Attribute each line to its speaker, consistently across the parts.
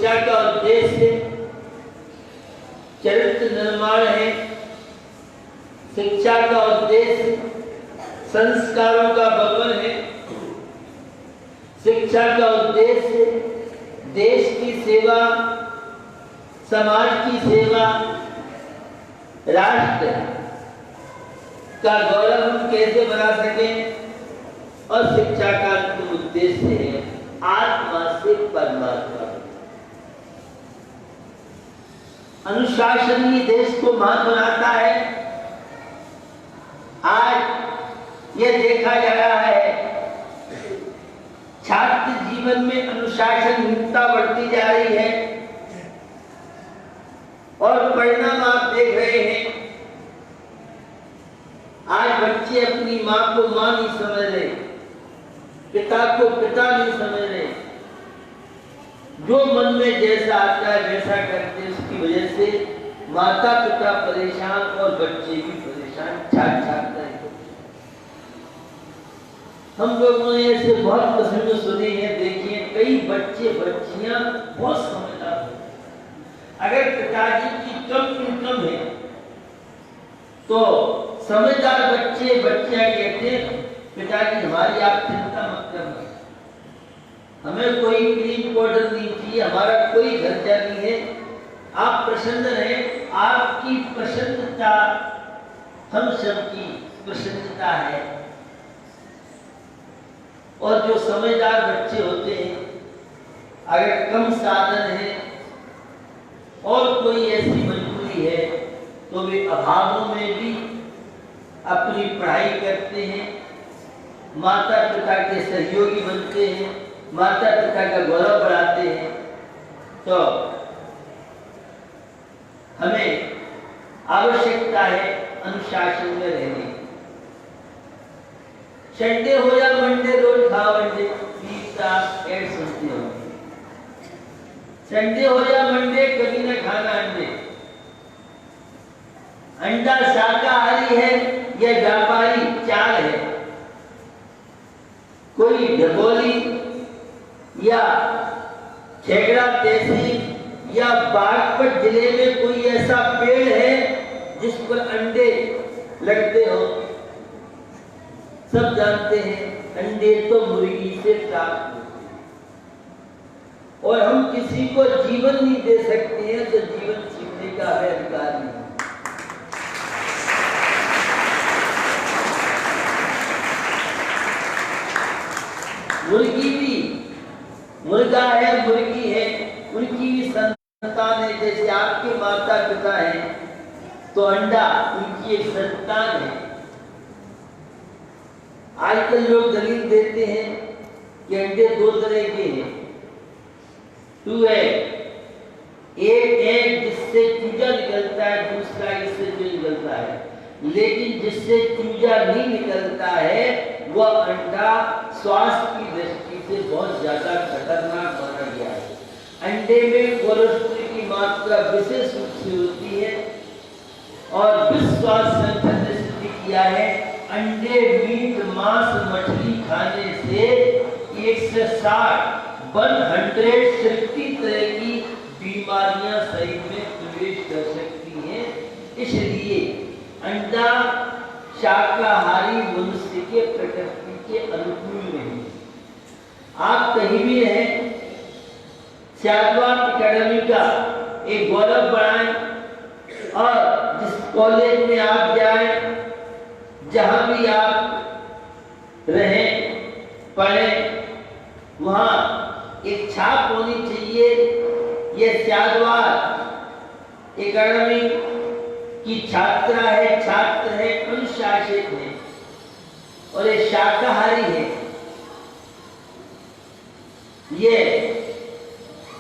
Speaker 1: शिक्षा का उद्देश्य चरित्र निर्माण है। शिक्षा का उद्देश्य संस्कारों का बपन है। शिक्षा का उद्देश्य देश की सेवा, समाज की सेवा, राष्ट्र का गौरव हम कैसे बना सकें, और शिक्षा का अंतिम उद्देश्य है आत्मा से परमात्मा। अनुशासन ही देश को महान बनाता है। आज यह देखा जा रहा है छात्र जीवन में अनुशासनहीनता बढ़ती जा रही है, और परिणाम आप देख रहे हैं। आज बच्चे अपनी माँ को माँ नहीं समझ रहे, पिता को पिता नहीं समझ रहे, जो मन में जैसा आता है वैसा करते हैं। उसकी वजह से माता पिता परेशान और बच्चे भी परेशान, छाट रहे। हम लोगों ने ऐसे बहुत प्रसंग सुने हैं, देखिए कई बच्चे बच्चियां बहुत समझदार हैं। अगर पिताजी की कम इनकम है तो समझदार बच्चे बच्चियां कहते हैं पिताजी हमारी आप चिंता मत करना, हमें कोई क्रीम पाउडर नहीं चाहिए, हमारा कोई खर्चा नहीं है, आप प्रसन्न रहें, आपकी प्रसन्नता हम सबकी प्रसन्नता है। और जो समझदार बच्चे होते हैं, अगर कम साधन है और कोई ऐसी मजबूरी है तो वे अभावों में भी अपनी पढ़ाई करते हैं, माता पिता के सहयोगी बनते हैं, माता पिता का गौरव बढ़ाते हैं। तो हमें आवश्यकता है अनुशासन में रहने। संडे हो या मंडे रोज खाओ अंडे, तीसरा ऐड सुनते हो। संडे हो या मंडे कभी ना खाना अंडे। अंडा शाकाहारी है या व्यापारी चाल है। कोई ढगोली या खेगड़ा तहसील या बागपत जिले में कोई ऐसा पेड़ है जिस पर अंडे लगते हो? सब जानते हैं अंडे तो मुर्गी से प्राप्त होते हैं, और हम किसी को जीवन नहीं दे सकते हैं तो जीवन छीनने का हमें अधिकार नहीं। मुर्गी भी मुर्गा है, मुर्गी है, उनकी भी संतान है। जैसे आपके माता पिता हैं तो अंडा उनकी एक संतान है। आजकल लोग दलील देते हैं कि अंडे दो तरह के हैं, टू है, एक जिससे चूजा निकलता है, दूसरा इससे जो निकलता है। लेकिन जिससे चूजा नहीं निकलता है वह अंडा स्वास्थ्य की दृष्टि से बहुत ज्यादा खतरनाक माना गया है। अंडे में कोलेस्ट्रॉल की मात्रा विशेष रूप से होती है, और विश्व स्वास्थ्य संगठन ने सिद्ध किया है अंडे, मीट, मांस, मछली खाने से 160 तरह की बीमारियां शरीर में प्रवेश कर सकती हैं। इसलिए अंडा शाकाहारी मनुष्य के प्रकृति के अनुकूल नहीं। आप कहीं भी रहें, शाहबाद एकेडमी का एक गौरव बढ़ाएं, और जिस कॉलेज में आप जाएं, जहां भी आप रहें, पढ़ें, वहां एक छाप होनी चाहिए। यह शाहबाद एकेडमी की छात्रा है, छात्र है, अनुशासित है, और ये शाकाहारी है, ये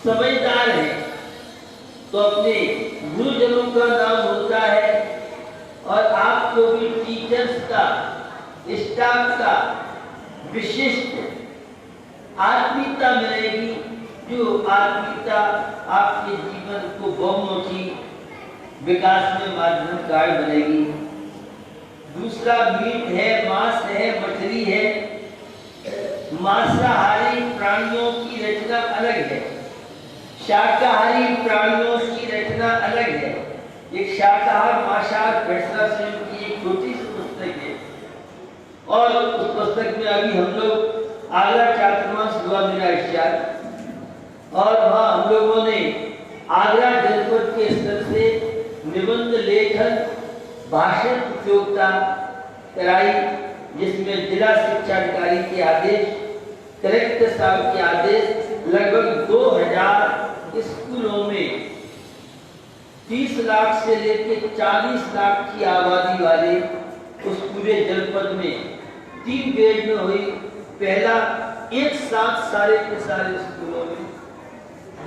Speaker 1: समझदार है, तो अपने गुरुजनों का नाम होता है। और आपको भी टीचर्स का, स्टाफ का विशिष्ट आत्मीयता मिलेगी, जो आत्मीयता आपके जीवन को बहुमुखी विकास में माध्यमकार बनेगी। दूसरा मीट है, मांस है, मछली है। मांसाहारी प्राणियों की रचना अलग है, शाकाहारी प्राणियों की रचना अलग है। एक शाकाहार मांसाहार फैसला स्वयं की एक छोटी सी पुस्तक है, और उस पुस्तक में अभी हम लोग आगरा चातुर्मास हुआ मेरा इश्तिहार, और वहाँ हम लोगों ने आगरा जनपद के स्तर से निबंध लेखन भाषण प्रतियोगिता कराई, जिसमें जिला शिक्षा अधिकारी के आदेश, कलेक्टर साहब के आदेश, लगभग 2000 स्कूलों में 30 लाख से लेकर 40 लाख की आबादी वाले उस पूरे जनपद में 3 ग्रेड में हुई। पहला एक साथ सारे के सारे स्कूलों में,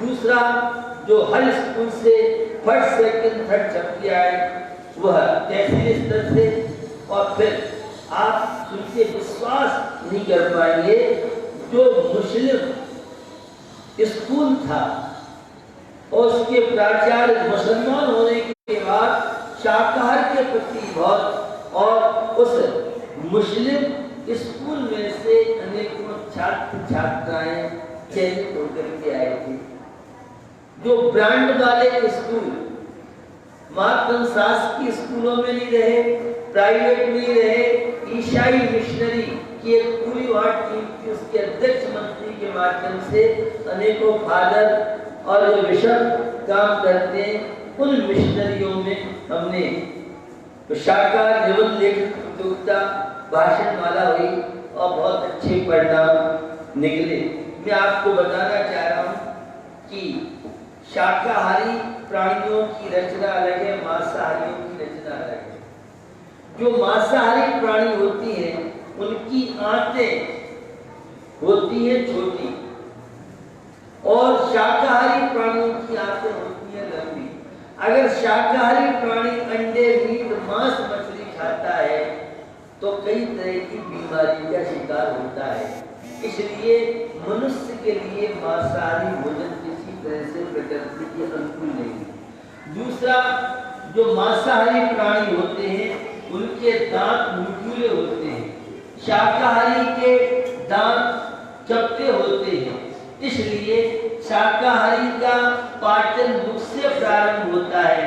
Speaker 1: दूसरा जो हर स्कूल से फर्स्ट सेकंड थर्ड छपी आए वह तहसील स्तर से, और फिर आप सुनते विश्वास नहीं कर पाएंगे, जो मुस्लिम स्कूल था और उसके प्राचार्य मुसलमान होने के बाद शाकाहार के प्रति बहुत, और उस मुस्लिम स्कूल में से अनेकों छात्र छात्राएं चयनित होकर के आए थे। जो ब्रांड वाले स्कूल मातृ शासकीय स्कूलों में नहीं रहे, प्राइवेट में नहीं रहे, ईसाई मिशनरी की एक पूरी वहाँ टीम थी, उसके अध्यक्ष मंत्री के माध्यम से अनेकों फादर और जो बिशप काम करते हैं, उन मिशनरियों में हमने शाकाहार निबंध लेखन प्रतियोगिता भाषण माला हुई और बहुत अच्छे परिणाम निकले। मैं आपको बताना चाह रहा हूँ कि शाकाहारी प्राणियों की रचना अलग है, मांसाहारियों की रचना अलग है। जो मांसाहारी प्राणी होती हैं उनकी आंतें होती हैं छोटी, और शाकाहारी प्राणियों की आंतें होती हैं लंबी। अगर शाकाहारी प्राणी अंडे मीट मांस मछली खाता है तो कई तरह की बीमारी का शिकार होता है। इसलिए मनुष्य के लिए मांसाहारी भोजन किसी तरह से प्रकृति के अनुकूल नहीं। दूसरा, जो मांसाहारी प्राणी होते हैं उनके दांत नुकीले होते हैं, शाकाहारी के दांत चपटे होते हैं। इसलिए शाकाहारी का पाचन मुख से प्रारंभ होता है,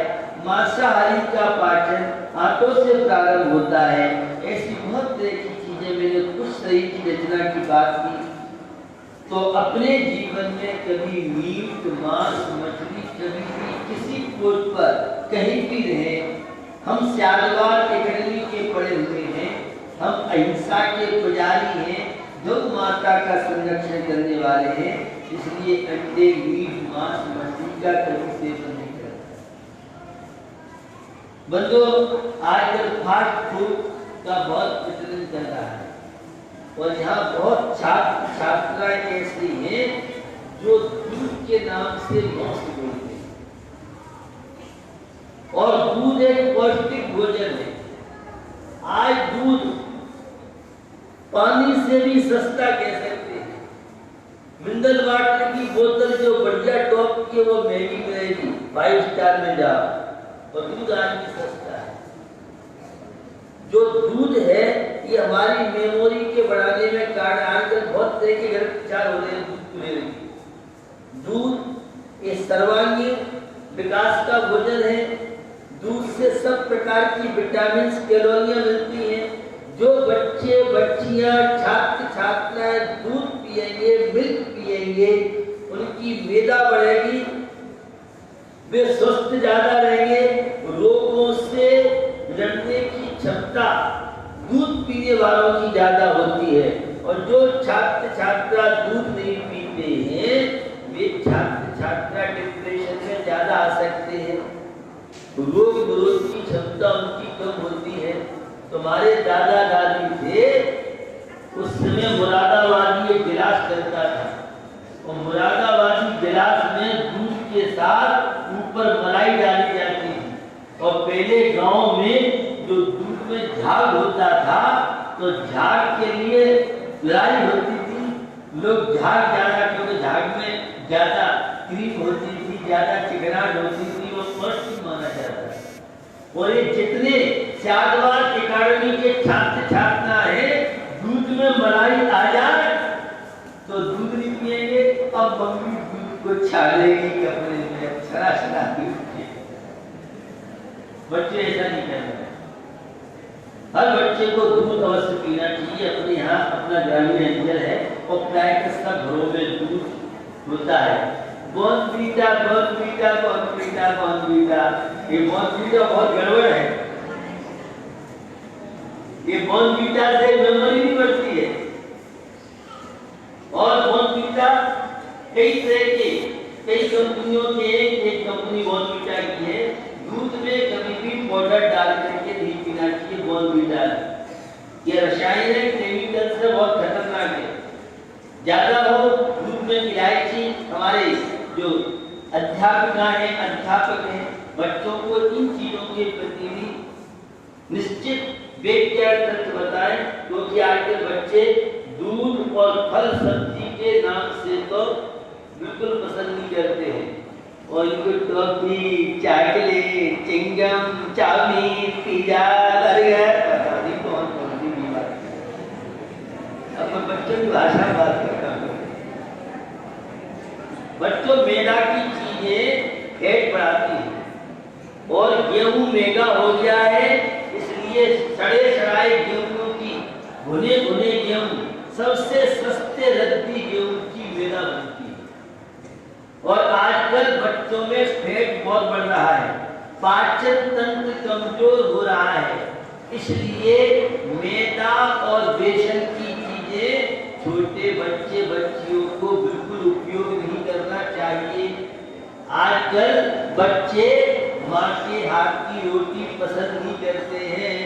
Speaker 1: मांसाहारी का पाचन हाथों से प्रारंभ होता है। ऐसी बहुत तरह की चीजें, मैंने कुछ शरीर की रचना की बात की, तो अपने जीवन में कभी मीट मांस मछली कभी भी किसी पोस्ट पर कहीं भी रहे, हम स्यादवार एकेडमी के पढ़े हुए हैं, हम अहिंसा के पुजारी हैं, गौ माता का संरक्षण करने वाले हैं, इसलिए अंडे मीट मांस मछली का कभी सेवन नहीं करते। बंधुओं, आजकल फास्ट फूड का बहुत प्रचलन चल रहा है, और यहाँ बहुत छात्र छात्राएं ऐसी हैं जो दूध के नाम से मौत बोलते हैं, और दूध एक पौष्टिक भोजन है। आज दूध पानी से भी सस्ता कह सकते हैं। मिनरल वाटर की बोतल जो बढ़िया टॉप की वो महंगी मिलेगी, 5 स्टार में जाओ, और दूध आज भी सस्ता है। जो दूध है ये हमारी मेमोरी के बढ़ाने में कारण, आजकल बहुत तरह के घर विचार हो रहे हैं दूध को लेने की। दूध ये सर्वांगीण विकास का भोजन है। दूध से सब प्रकार की विटामिन कैलोरियां मिलती हैं। जो बच्चे बच्चियां छात्र छात्राएं दूध पिएंगे, मिल्क पिएंगे, उनकी मेदा बढ़ेगी, वे स्वस्थ ज्यादा रहेंगे, रोगों से लड़ने की क्षमता दूध पीने वालों की ज्यादा होती है। और जो छात्र छात्रा दूध नहीं पीते हैं वे छात्र छात्रा डिप्रेशन में ज्यादा आ सकते हैं, रोग विरोध की क्षमता उनकी कम होती है। तुम्हारे दादा दादी थे, उस समय मुरादाबादी एक गिलास चलता था, और मुरादाबादी गिलास में दूध के साथ ऊपर मलाई डाली जाती थी। और पहले गांव में जो दूध में झाग होता था तो झाग के लिए लड़ाई होती थी। लोग झाग ज्यादा, क्योंकि झाग में ज्यादा क्रीम होती थी, ज्यादा चिकनाहट होती थी, वो पौष्टिक माना जाता है। और ये जितने स्यादवार एकेडमी के छात्र छात्रा हैं, दूध में मलाई आ जाए तो दूध नहीं पिएंगे, अब मम्मी दूध कुछ छालेगी कपड़े में सरा बच्चे ऐसा नहीं कर रहे। हर बच्चे को दूध अवश्य पीना चाहिए। अपने यहाँ अपना ग्रामीण अंचल है और प्राय सब घरों में दूध होता है। बॉर्नवीटा बॉर्नवीटा बॉर्नवीटा बॉर्नवीटा, ये बॉर्नवीटा बहुत गड़बड़ है। ये बॉर्नवीटा से मेमोरी नहीं बढ़ती है। और बॉर्नवीटा कई तरह के, कई कंपनियों के, एक कंपनी बॉर्नवीटा की है। दूध में कभी भी पाउडर डाल करके नहीं पीना चाहिए बॉर्नवीटा। ये रासायनिक केमिकल से बहुत खतरनाक है। ज्यादा हो दूध में इलायची। हमारे जो अध्यापिका है, अध्यापक हैं, बच्चों को इन चीजों के प्रति भी निश्चित बेहतर तथ्य बताएं, क्योंकि आज के बच्चे दूध और फल सब्जी के नाम से तो बिल्कुल पसंद नहीं करते हैं। और इनको toffee, chocolate, chewing gum, chow mein, pizza, burger, पता नहीं कौन कौन सी बीमारी। अब मैं बच्चों की भाषा में बात करता हूँ। बच्चों, मैदा की चीजें फैट बढ़ाती है और गेहूं महंगा हो गया है, इसलिए सड़े सड़ाए गेहूं की, भुने भुने गेहूं, सबसे सस्ते रद्दी गेहूं की मैदा बनती है। और आजकल बच्चों में फैट बहुत बढ़ रहा है, पाचन तंत्र कमजोर हो रहा है, इसलिए मैदा और बेसन की चीजें छोटे बच्चे बच्चियों को बिल्कुल उपयोग नहीं करना चाहिए। आजकल बच्चे माँ के हाथ की रोटी पसंद नहीं करते हैं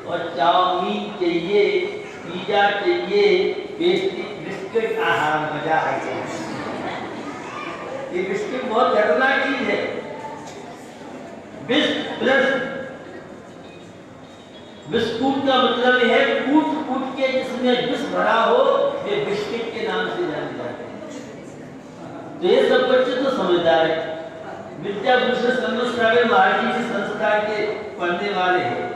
Speaker 1: और चाउमीन चाहिए, पिज्जा चाहिए, बिस्किट। आहा, मजा आ गया। ये बिस्किट बहुत खतरनाक चीज है। बिस्कुट का मतलब है कूट कूट के जिसमें विष भरा हो, ये बिस्किट के नाम से जाने जाते हैं। तो ये सब बच्चे तो समझदार है। विद्याभूषण सन्मत सागर महाराज जी संस्था के पढ़ने वाले हैं।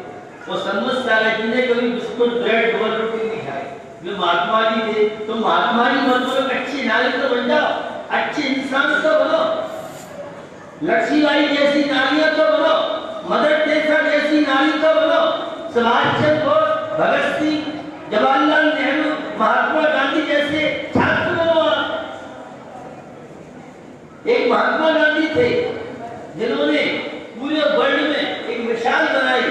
Speaker 1: और सन्मत सागर जी ने कभी बिस्कुट, ब्रेड, डबल रोटी नहीं खाई। वे महात्मा जी थे। तो महात्मा जी मत बोलो, अच्छी नागरिक तो बन जाओ, अच्छे इंसान तो बनो, लक्ष्मीबाई जैसी नारियां तो बनो, मदर टेरेसा जैसी नारी तो बनो, सुभाष चंद्र बोस, भगत सिंह, जवाहरलाल नेहरू, महात्मा गांधी जैसे छात्र बनो। एक महात्मा गांधी थे जिन्होंने पूरे वर्ल्ड में एक मिसाल बनाई।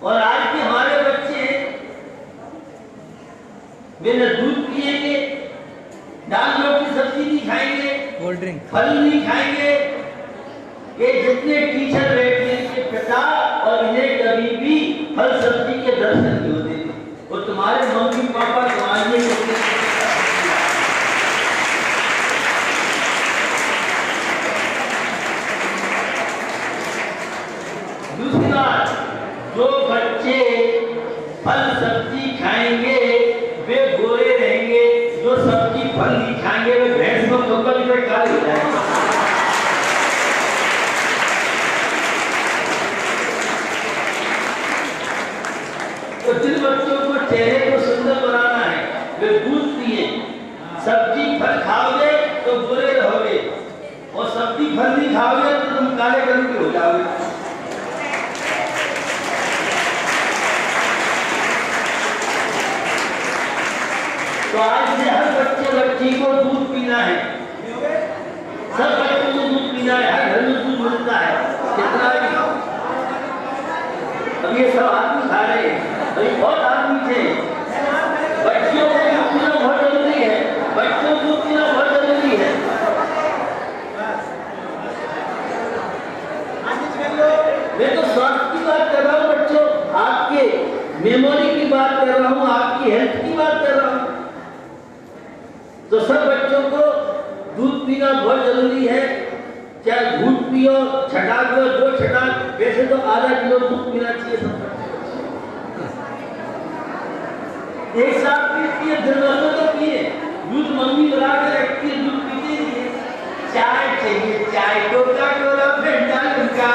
Speaker 1: और आज के हमारे बच्चे वे न दूध पिएंगे, दाल रोटी सब्जी नहीं खाएंगे, कोल्ड ड्रिंक, फल नहीं खाएंगे। ये जितने टीचर बैठे इनके पिता और इन्हें कभी भी फल सब्जी के दर्शन नहीं होते थे। और तुम्हारे मम्मी पापा तुम्हारे दूसरी बात, जो बच्चे फल सब्जी खाएंगे वे गोरे रहेंगे, जो सब्जी फल नहीं खाएंगे वे भैंस को ठोकर के काले हो जाएंगे। तो जिन बच्चों को चेहरे को सुंदर बनाना है वे दूध पिए, सब्जी फल खाओगे तो गोरे रहोगे, और सब्जी फल नहीं खाओगे तो तुम काले रंग के हो जाओगे। तो आज से हर बच्चे बच्ची को दूध पीना है। सब बच्चों को दूध पीना है। हर घर में दूध मिलता है, कितना भी। अब ये सब आदमी खा रहे हैं, अभी बहुत आदमी थे। बच्चों को दूध पीना बहुत जरूरी है, बच्चों को दूध पीना बहुत जरूरी है। मैं तो स्वास्थ्य की बात कर रहा हूँ बच्चों, आपके मेमोरी की बात कर रहा हूँ, आपकी हेल्थ की बात कर रहा हूँ। तो सब बच्चों को दूध पीना बहुत जरूरी है। चाहे घूट पियो, छटाक पियो, जो छटाक, वैसे तो आधा किलो दूध पीना चाहिए सब बच्चे। एक साथ पीती है, दिन भर में तो पिए। दूध मम्मी बना के रखती है, दूध पीते नहीं है। चाय चाहिए, चाय, कोका कोला, फेंटा लुका।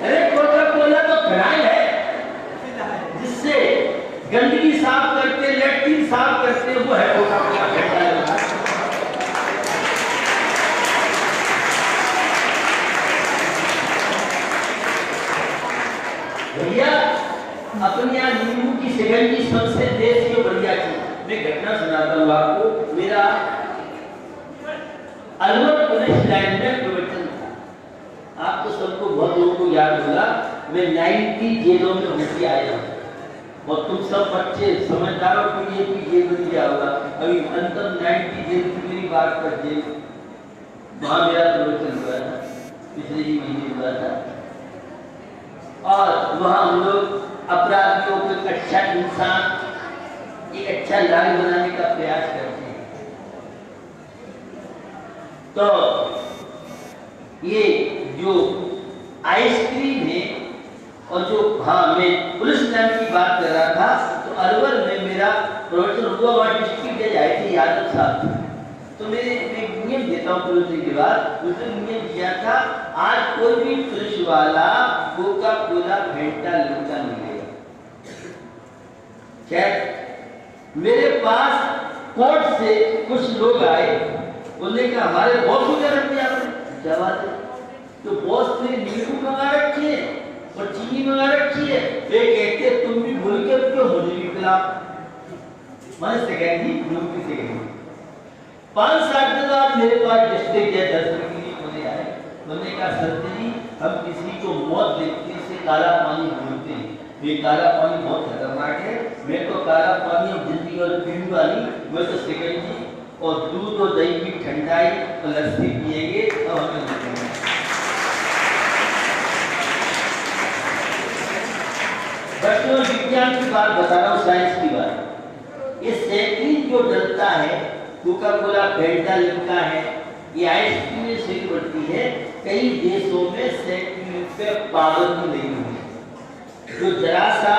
Speaker 1: अरे कोका कोला तो फिनाइल है, जिससे गंदगी साफ करते, लेट्रिन साफ करते, वो है कोका कोला फेंटा लिम्का। भैया अपने यहाँ नींबू की शिकंजी सबसे देसी और बढ़िया चीज। मैं घटना सुनाता हूँ आपको। मेरा अलवर पुलिस लाइन में प्रवचन था। आप तो सबको बहुत लोगों को याद होगा, मैं 90 जेलों में होके आया हूँ और तुम सब बच्चे समझदारों के लिए भी जेल में गया होगा। अभी अंतम 90 जेल की मेरी बात कर जेल, वहाँ मेरा प्रवचन हुआ था, पिछले ही महीने हुआ था। और वहाँ हम लोग अपराधियों को एक अच्छा इंसान, एक अच्छा लाल बनाने का प्रयास करते हैं। तो ये जो आइसक्रीम है और जो, हाँ मैं पुलिस लाइन की बात कर रहा था, तो अलवर में मेरा प्रवचन हुआ। वहाँ डिस्ट्रिक्ट जज आए थे, यादव साहब। तो मैं नियम देता हूँ प्रवचन के बाद। उसने नियम दिया था, आज कोई भी पुलिस वाला कोका कोला फेंटा लिम्का मिलेगा। खैर मेरे पास कोर्ट से कुछ लोग आए, उन्होंने कहा हमारे बॉस को क्या रख दिया आपने? क्या बात है? तो बॉस ने नींबू मंगा रखी है और चीनी मंगा रखी है। वे कहते तुम भी भूल के क्यों मुझे भी पिला? मैंने सेकेंडरी ग्रुप की सेकेंडरी 5 साल के बाद मेरे पास डिस्ट्रिक्ट जज दर्शन के लिए बोले आए। उन्होंने कहा सत्य जी, हम किसी को मौत देखने से काला पानी बोलते हैं, ये काला पानी बहुत खतरनाक है। मैं तो काला पानी अब जिंदगी और पीऊंगा नहीं, मैं तो शिकंजी और दूध और दही की ठंडाई और लस्सी पिएंगे तो हमें निकलेंगे। बच्चों विज्ञान की बात बता रहा हूँ, साइंस की बात। ये सैकलिन जो डलता है, कोका कोला फेंटा लिम्का है, ये आइसक्रीम से बढ़ती है। कई देशों में सैकलिन पे पाबंदी नहीं हुई। जो जरा सा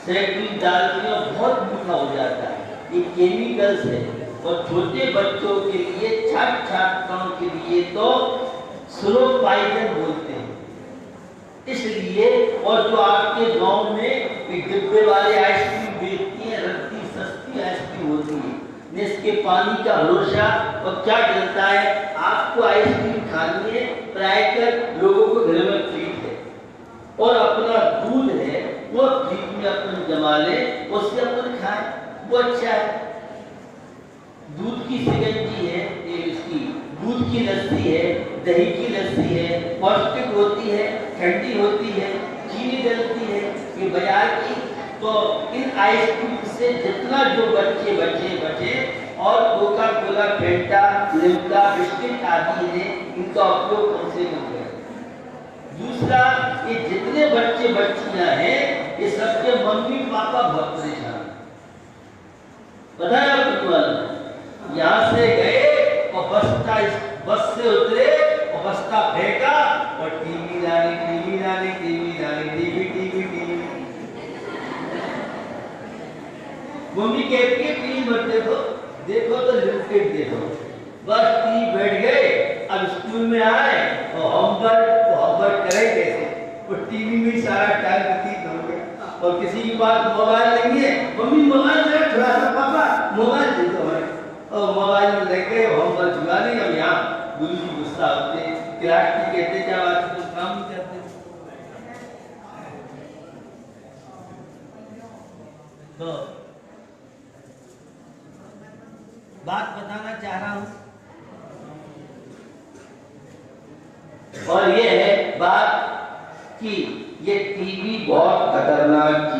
Speaker 1: सैकलिन डालते हैं बहुत मीठा हो जाता है, ये केमिकल्स है। और छोटे बच्चों के लिए, छात्राओं के लिए तो स्लो पॉइजन बोलते हैं। इसलिए, और जो आपके गांव में एक डिब्बे वाले आइसक्रीम बेचती हैं, रद्दी सस्ती आइसक्रीम होती है, इसके पानी का भरोसा। और क्या डलता है, आपको आइसक्रीम खानी है, प्रायकर लोगों को घर में फ्रिज है और अपना दूध है वो फ्रिज में अपन जमा ले, उससे अपन खाए, वो अच्छा है। दूध की शिकंजी है, ये इसकी दूध की लस्सी है, दही की लस्सी है, पौष्टिक होती है, ठंडी होती है, चीनी डलती है, ये बाजार की। तो इन आइसक्रीम से जितना जो बच्चे बचे और कोका कोला फेंटा लिम्का बिस्किट आदि है, इनका उपयोग कम से कम करें। दूसरा, ये जितने बच्चे बच्चियां हैं, ये सबके मम्मी पापा बहुत परेशान। पता है आपको? यहाँ से गए और बस से उतरे और बस्ता फेंका और टीवी डाली, टीवी डाली, टीवी डाली, टीवी टीवी टीवी। मम्मी कहती है टीवी मत देखो, देखो तो लिमिटेड देखो। बस टीवी बैठ गए। अब स्कूल में आए और होमवर्क करें कैसे? वो टीवी में सारा टाइम व्यतीत हो गया। और किसी की बात मोबाइल नहीं है, मम्मी मोबाइल दे थोड़ा सा, पापा मोबाइल दे दो हमें। और मोबाइल में लग गए, होमवर्क हुआ नहीं। अब यहाँ गुरु जी गुस्सा होते, क्लास की कहते क्या बात है, तो काम नहीं करते। तो बात बताना चाह रहा हूं, और ये है बात कि ये टीवी बहुत खतरनाक